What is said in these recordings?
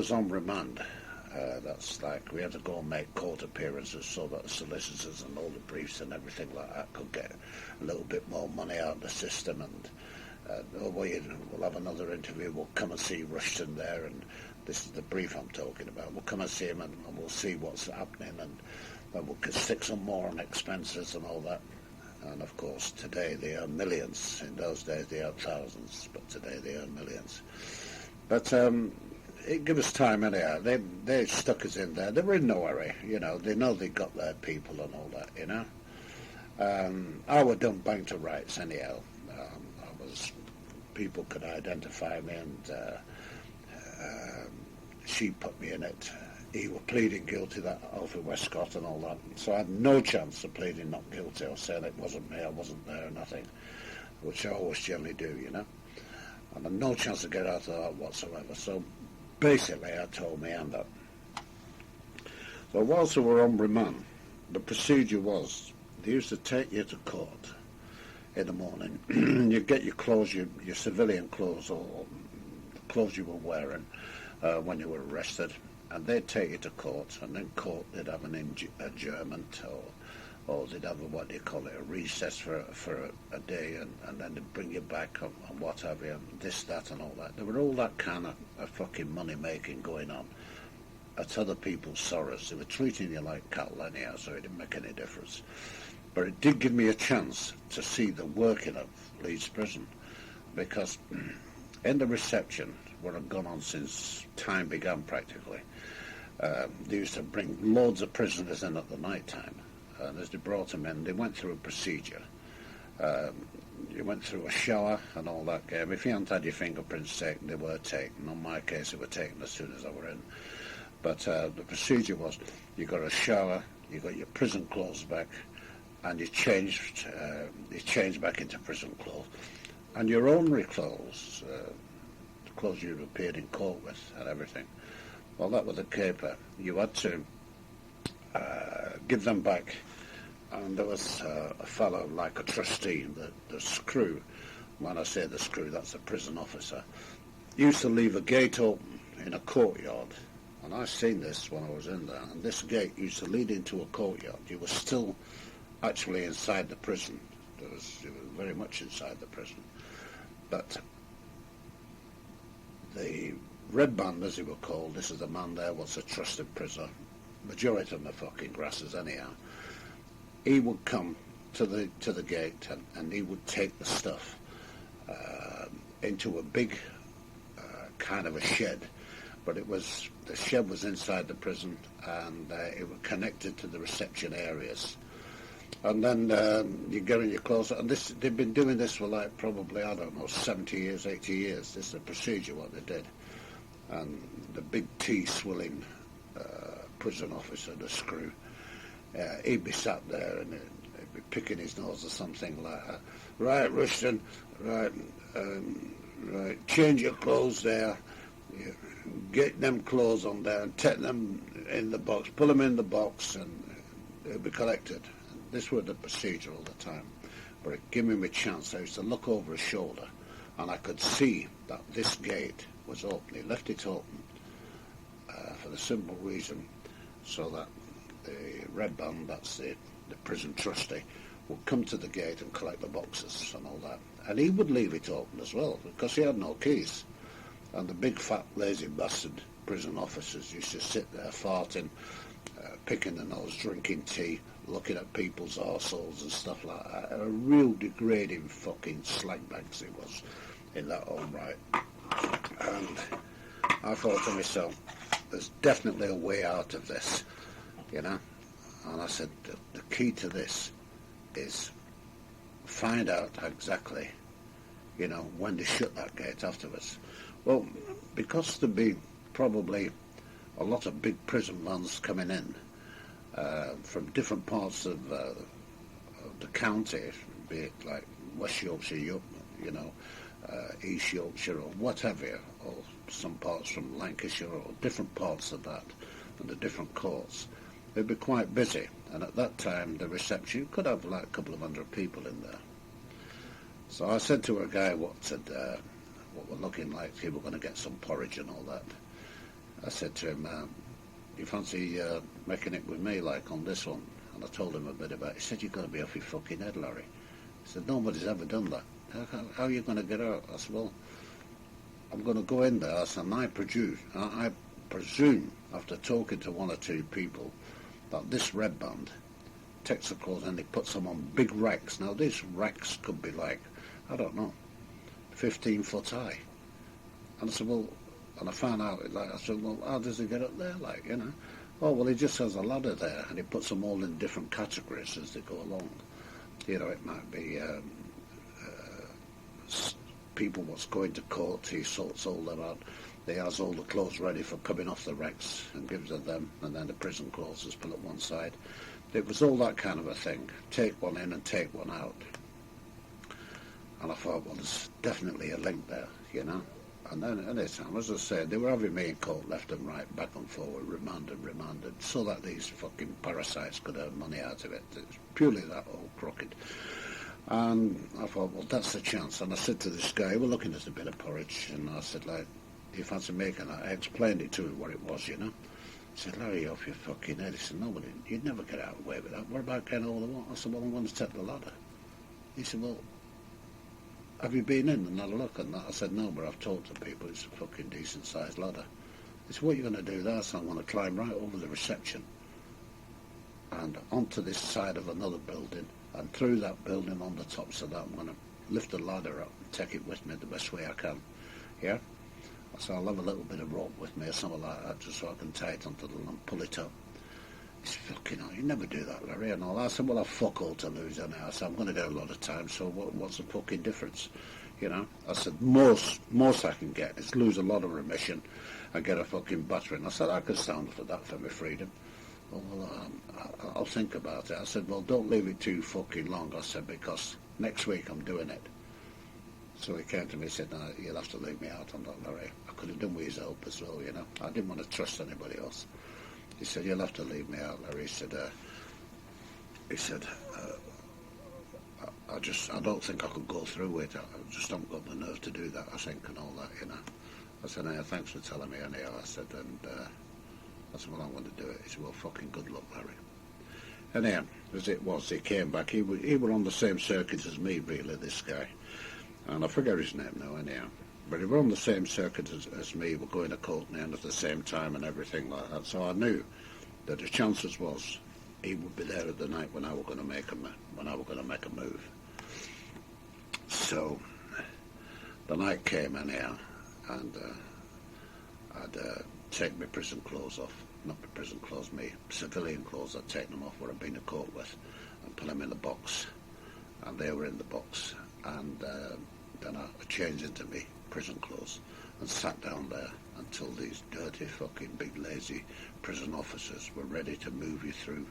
was on remand, that's like we had to go and make court appearances so that the solicitors and all the briefs and everything like that could get a little bit more money out of the system. And we'll have another interview. We'll come and see Rushton there, and this is the brief I'm talking about. We'll come and see him, and we'll see what's happening, and then we'll stick some more on expenses and all that. And of course, today they earn millions. In those days they earned thousands, but today they earn millions. But it gave us time anyhow. They stuck us in there. They were in no hurry, you know. They know they got their people and all that, you know. I was done bang to rights anyhow. People could identify me, and she put me in it. He was pleading guilty, that Alfred Westcott and all that. So I had no chance of pleading not guilty or saying it wasn't me, I wasn't there or nothing, which I always generally do, you know. I had no chance to get out of that whatsoever. So basically I told my hand up. So whilst we were on remand, the procedure was they used to take you to court in the morning. You'd get your clothes, your civilian clothes, or the clothes you were wearing when you were arrested, and they'd take you to court, and then court they'd have an adjournment, or they'd have what do you call it, a recess for a day, and then they'd bring you back and what have you, and this, that and all that. There were all that kind of fucking money making going on at other people's sorrows. They were treating you like cattle anyhow, so it didn't make any difference. But it did give me a chance to see the working of Leeds Prison, because in the reception, where I'd gone on since time began practically, they used to bring loads of prisoners in at the night time, and as they brought them in, they went through a procedure. You went through a shower and all that game. If you hadn't had your fingerprints taken, they were taken. On my case, they were taken as soon as I were in. But the procedure was, you got a shower, you got your prison clothes back, and you changed back into prison clothes, and your ordinary clothes, the clothes you'd appeared in court with and everything. Well, that was the caper. You had to give them back, and there was a fellow like a trustee, the screw. When I say the screw, that's a prison officer. Used to leave a gate open in a courtyard, and I've seen this when I was in there. And this gate used to lead into a courtyard. You were still actually inside the prison. It was very much inside the prison. But the red band, as they were called, this is the man there, was a trusted prisoner. Majority of them are fucking grasses anyhow. He would come to the gate, and he would take the stuff into a big kind of a shed. But the shed was inside the prison, and it was connected to the reception areas. And then you get in your clothes, and they've been doing this for like probably, I don't know, 70 years, 80 years. This is a procedure what they did. And the big T-swilling prison officer, the screw, he'd be sat there and he'd be picking his nose or something like that. Right, Rushton, right, change your clothes there. Get them clothes on there and take them in the box, put them in the box, and they'll be collected. This was the procedure all the time, but it gave me a chance. I used to look over his shoulder, and I could see that this gate was open. He left it open for the simple reason so that the red band, that's the prison trustee, would come to the gate and collect the boxes and all that. And he would leave it open as well, because he had no keys. And the big, fat, lazy bastard prison officers used to sit there farting, picking the nose, drinking tea, looking at people's arseholes and stuff like that. A real degrading fucking slagbags it was in that own right. And I thought to myself, there's definitely a way out of this, you know. And I said, the key to this is find out exactly, you know, when to shut that gate afterwards. Well, because there'd be probably a lot of big prison vans coming in from different parts of the county, be it like West Yorkshire, you know, East Yorkshire or whatever, or some parts from Lancashire or different parts of that, and the different courts. They'd be quite busy, and at that time the reception, you could have like a couple of hundred people in there. So I said to a guy what we're looking like, he were going to get some porridge and all that. I said to him, you fancy making it with me, like, on this one? And I told him a bit about it. He said, you've got to be off your fucking head, Larry. He said, nobody's ever done that. How are you going to get out? I said, well, I'm going to go in there. I said, and I presume, after talking to one or two people, that this red band takes the clothes and he puts them on big racks. Now, these racks could be like, I don't know, 15 foot high. And I said, well, and I found out, like, I said, well, how does he get up there, like, you know? Oh, well, he just has a ladder there, and he puts them all in different categories as they go along. You know, it might be people what's going to court, he sorts all them out. He has all the clothes ready for coming off the racks and gives them, and then the prison clothes is put at one side. It was all that kind of a thing. Take one in and take one out. And I thought, well, there's definitely a link there, you know. And then at this time, as I said, they were having me in court left and right, back and forward, remanded, so that these fucking parasites could earn money out of it. It's purely that old crooked. And I thought, well, that's the chance. And I said to this guy, we're looking at a bit of porridge, and I said, like, do you fancy making that? I explained it to him what it was, you know. He said, Larry, you're off your fucking head. He said, no, but you'd never get out away with that. What about getting all the water? I said, well, I'm going to take the ladder. He said, well, have you been in and had a look at that? I said, no, but I've talked to people. It's a fucking decent-sized ladder. He said, what are you going to do there? So I'm going to climb right over the reception and onto this side of another building and through that building on the top, so that I'm going to lift the ladder up and take it with me the best way I can. Yeah? So I'll have a little bit of rope with me or something like that, just so I can tie it onto the and pull it up. He said, fucking hell, you never do that, Larry, and all that. I said, well, I've fuck all to lose anyhow. I said, I'm going to get a lot of time, so what's the fucking difference? You know? I said, most I can get is lose a lot of remission and get a fucking battering. I said, I could stand for that for my freedom. Well, I'll think about it. I said, well, don't leave it too fucking long, I said, because next week I'm doing it. So he came to me and said, no, you'll have to leave me out on that, Larry. I could have done with his help as well, you know. I didn't want to trust anybody else. He said, you'll have to leave me out, Larry. He said, I don't think I could go through it. I just haven't got the nerve to do that, I think, and all that, you know. I said, yeah, thanks for telling me anyhow. I said, and I said, well, I'm going to do it. He said, well, fucking good luck, Larry. Anyhow, as it was, he came back. He were on the same circuit as me, really, this guy. And I forget his name now, anyhow. But he were on the same circuit as me. We're going to court and at the same time and everything like that. So I knew that the chances was he would be there at the night when I were going to make a move. So the night came anyhow, and I'd take my prison clothes off. Not my prison clothes, my civilian clothes. I'd take them off where I'd been to court with and put them in the box. And they were in the box. And then I changed into me prison clothes and sat down there until these dirty fucking big lazy prison officers were ready to move you through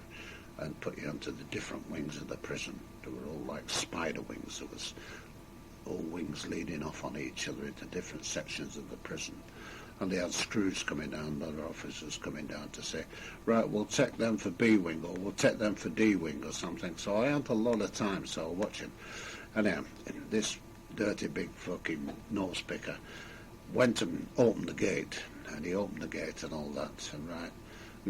and put you onto the different wings of the prison. They were all like spider wings. There was all wings leading off on each other into different sections of the prison. And they had screws coming down, other officers coming down to say, right, we'll take them for B wing or we'll take them for D wing or something. So I had a lot of time, so I was watching. And then this dirty big fucking nose picker went and opened the gate, and he opened the gate and all that, and right,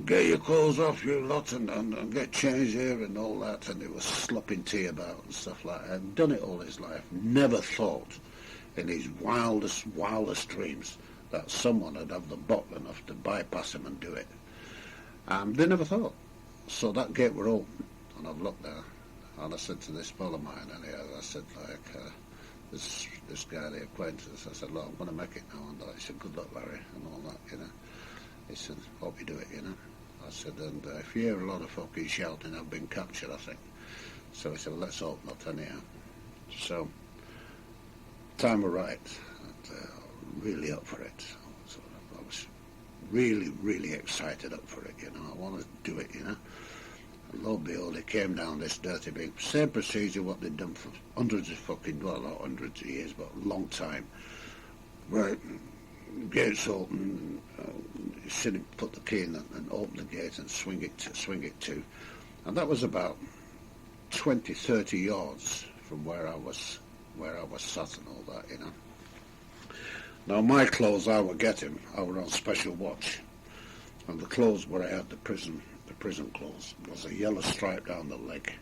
get your clothes off, you lot, and get changed here and all that, and he was slopping tea about and stuff like that. He'd done it all his life, never thought in his wildest dreams that someone would have the bottle enough to bypass him and do it. They never thought. So that gate were open, and I've looked there, and I said to this fellow of mine, and I said, like, this guy, the acquaintance, I said, look, I'm going to make it now and that. He said, good luck, Larry, and all that, you know. He said, hope you do it, you know. I said, and if you hear a lot of fucking shouting, I've been captured, I think. So he said, well, let's hope not anyhow. So, time were right, and really up for it. So I was really excited up for it, you know. I wanted to do it, you know. And lo and behold, it came down this dirty big, same procedure what they'd done for hundreds of fucking, well, not hundreds of years, but a long time. Right, gates open, put the key in and open the gate and swing it to. And that was about 20-30 yards from where I was sat and all that, you know. Now my clothes I were getting, I were on special watch, And the clothes where I had the prison clothes was a yellow stripe down the leg,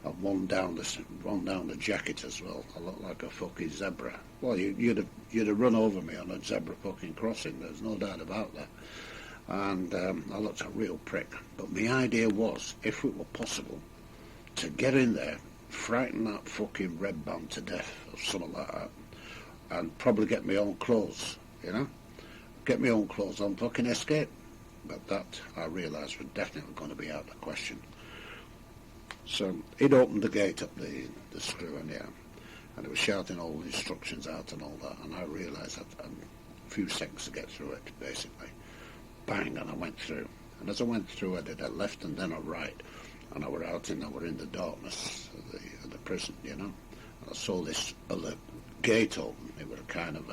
and one down the jacket as well. I looked like a fucking zebra. Well, you'd have run over me on a zebra fucking crossing. There's no doubt about that. And I looked a real prick. But my idea was, if it were possible, to get in there, frighten that fucking red band to death or something like that, and probably get my own clothes, you know, get my own clothes on, fucking escape. But that, I realised, was definitely going to be out of the question. So he'd opened the gate up the screw, and it was shouting all the instructions out and all that, and I realised that I had a few seconds to get through it, basically. Bang, and I went through. And as I went through, I did a left and then a right, and I were in the darkness of the prison, you know. And I saw this other gate open. It was kind of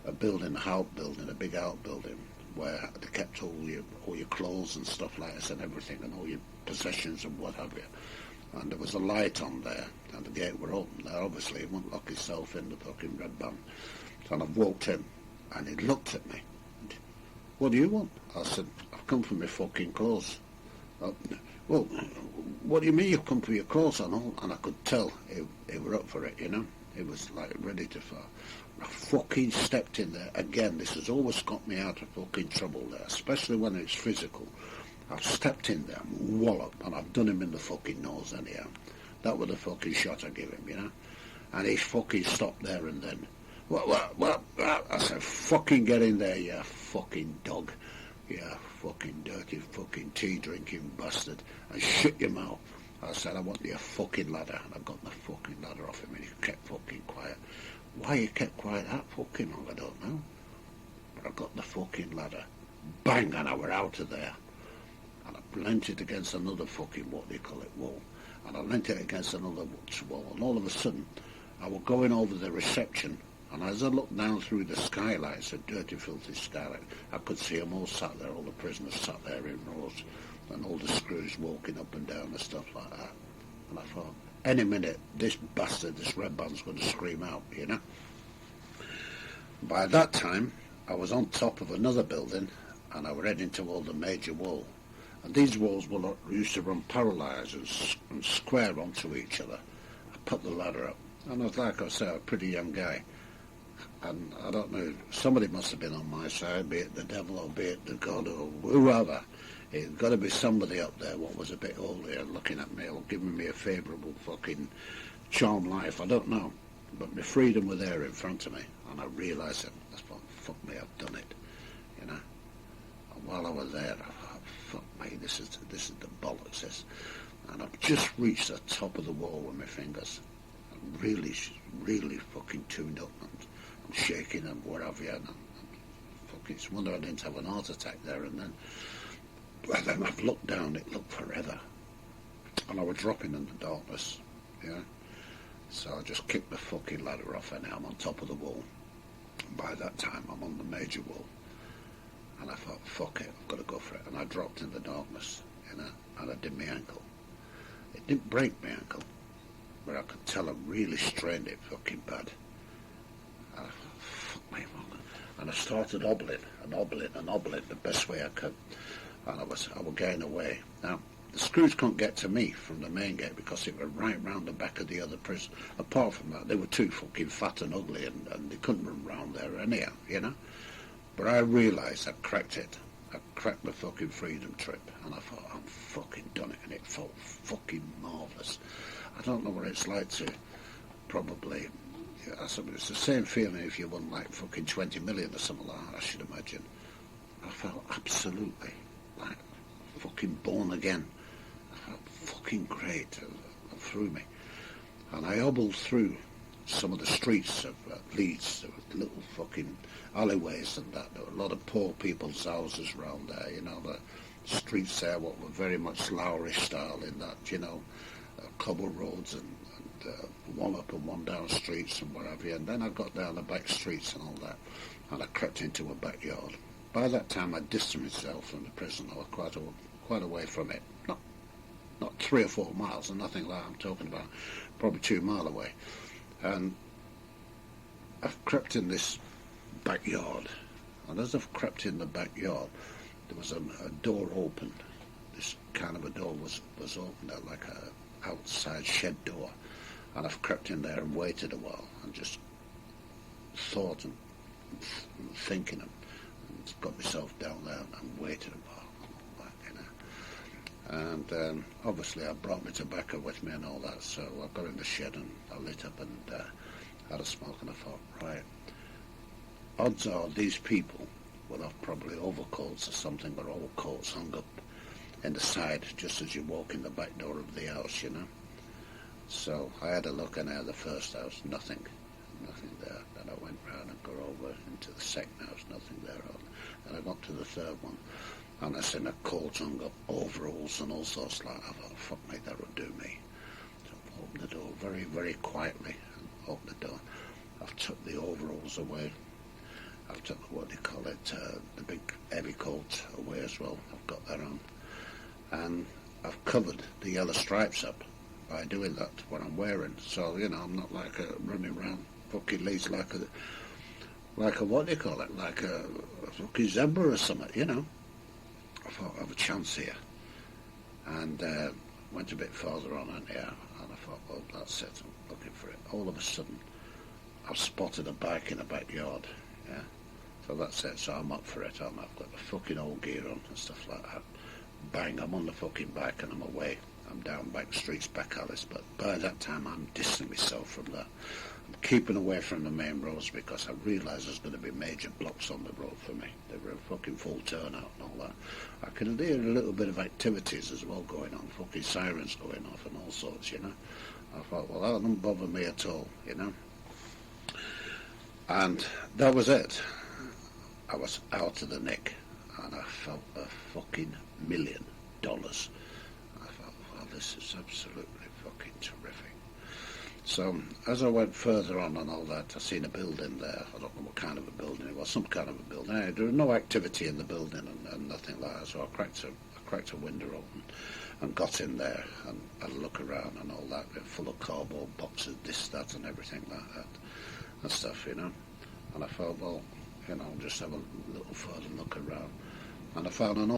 a building, a big outbuilding, where they kept all your clothes and stuff like this and everything, and all your possessions and what have you. And there was a light on there, and the gate were open there. Obviously, he wouldn't lock himself in the fucking red band. So I walked in, and he looked at me. What do you want? I said, I've come for my fucking clothes. Well, what do you mean you've come for your clothes and all? And I could tell he were up for it, you know. He was like ready to fire. I fucking stepped in there. Again, this has always got me out of fucking trouble there, especially when it's physical. I've stepped in there and walloped, and I've done him in the fucking nose anyhow. That was the fucking shot I gave him, you know. And he fucking stopped there and then. What? I said, fucking get in there, you fucking dog. You fucking dirty fucking tea-drinking bastard. And shut your mouth. I said, I want your fucking ladder. And I got the fucking ladder off him, and he kept fucking quiet. Why he kept quiet that fucking long, I don't know. But I got the fucking ladder. Bang, and I were out of there. And I leant it against another fucking, what do you call it, wall. And I leant it against another wall. And all of a sudden, I was going over the reception. And as I looked down through the skylights, the dirty, filthy skylight, I could see them all sat there, all the prisoners sat there in rows, and all the screws walking up and down and stuff like that. And I thought, any minute, this bastard, this red band's going to scream out, you know. By that time, I was on top of another building, and I was heading toward the major wall. And these walls used to run parallel and square onto each other. I put the ladder up, and I was, like I said, a pretty young guy. And I don't know, somebody must have been on my side, be it the devil or be it the God or whoever. It's got to be somebody up there what was a bit older and looking at me or giving me a favourable fucking charm life. I don't know. But my freedom was there in front of me, and I realised it. I thought, fuck me, I've done it, you know. And while I was there, I thought, fuck me, this is the bollocks, this. And I've just reached the top of the wall with my fingers. I'm really fucking tuned up, and I'm shaking and what have you. And fucking, it's a wonder I didn't have an heart attack there and then. But then I've looked down, it looked forever. And I was dropping in the darkness, you know. So I just kicked the fucking ladder off, and now I'm on top of the wall. By that time, I'm on the major wall. And I thought, fuck it, I've got to go for it. And I dropped in the darkness, you know, and I did my ankle. It didn't break my ankle, but I could tell I really strained it fucking bad. And I thought, fuck me, man. And I started hobbling the best way I could. And I was getting away. Now, the screws couldn't get to me from the main gate because it was right round the back of the other prison. Apart from that, they were too fucking fat and ugly, and they couldn't run round there anyhow, you know. But I realised I cracked it. I cracked the fucking freedom trip, and I thought, I'm fucking done it, and it felt fucking marvellous. I don't know what it's like to probably, it's the same feeling if you won like fucking 20 million or something like that, I should imagine. I felt absolutely like fucking born again. I felt fucking great through me. And I hobbled through some of the streets of Leeds. There were little fucking alleyways and that. There were a lot of poor people's houses around there, you know. The streets there what were very much Lowry style in that, you know, cobble roads and one up and one down streets and whatever. And then I got down the back streets and all that, and I crept into a backyard. By that time, I distanced myself from the prison. I was quite away from it. Not 3 or 4 miles, and nothing like that I'm talking about. Probably 2 miles away. And I've crept in this backyard. And as I've crept in the backyard, there was a door open. This kind of a door was open, like a outside shed door, and I've crept in there and waited a while and just thought and thinking and got myself down there and waited a while and all that, and obviously I brought my tobacco with me and all that, so I got in the shed and I lit up and had a smoke, and I thought, right, odds are these people will have probably overcoats or something, or overcoats hung up in the side just as you walk in the back door of the house, So I had a look in there, the first house, nothing there. Then I went round and got over into the second house, nothing there. Then I got to the third one, and I seen a coat hung up, overalls and all sorts like that. I thought, fuck me, that would do me. So I opened the door very, very quietly, and opened the door. I've took the overalls away. I've took, what do you call it, the big heavy coat away as well. I've got that on. And I've covered the yellow stripes up by doing that, what I'm wearing. So, I'm not like running around fucking Leeds like a, what do you call it, like a fucking zebra or something, I thought I have a chance here. And went a bit farther on in here, and I thought, well, that's it, I'm looking for it. All of a sudden, I've spotted a bike in the backyard, yeah. So that's it, so I'm up for it. I've got the fucking old gear on and stuff like that. Bang, I'm on the fucking bike and I'm away. I'm down back streets, back alleys, but by that time I'm distancing myself from that. I'm keeping away from the main roads because I realise there's going to be major blocks on the road for me. They were a fucking full turnout and all that. I can hear a little bit of activities as well going on, fucking sirens going off and all sorts, I thought, well, that doesn't bother me at all, And that was it. I was out of the nick, and I felt $1 fucking million. I thought, well, this is absolutely fucking terrific. So, as I went further on and all that, I seen a building there. I don't know what kind of a building it was, some kind of a building. There was no activity in the building and nothing like that, so I cracked a window open and got in there and had a look around and all that, full of cardboard boxes, this, that, and everything like that, and stuff, And I thought, well, just have a little further look around. And I found an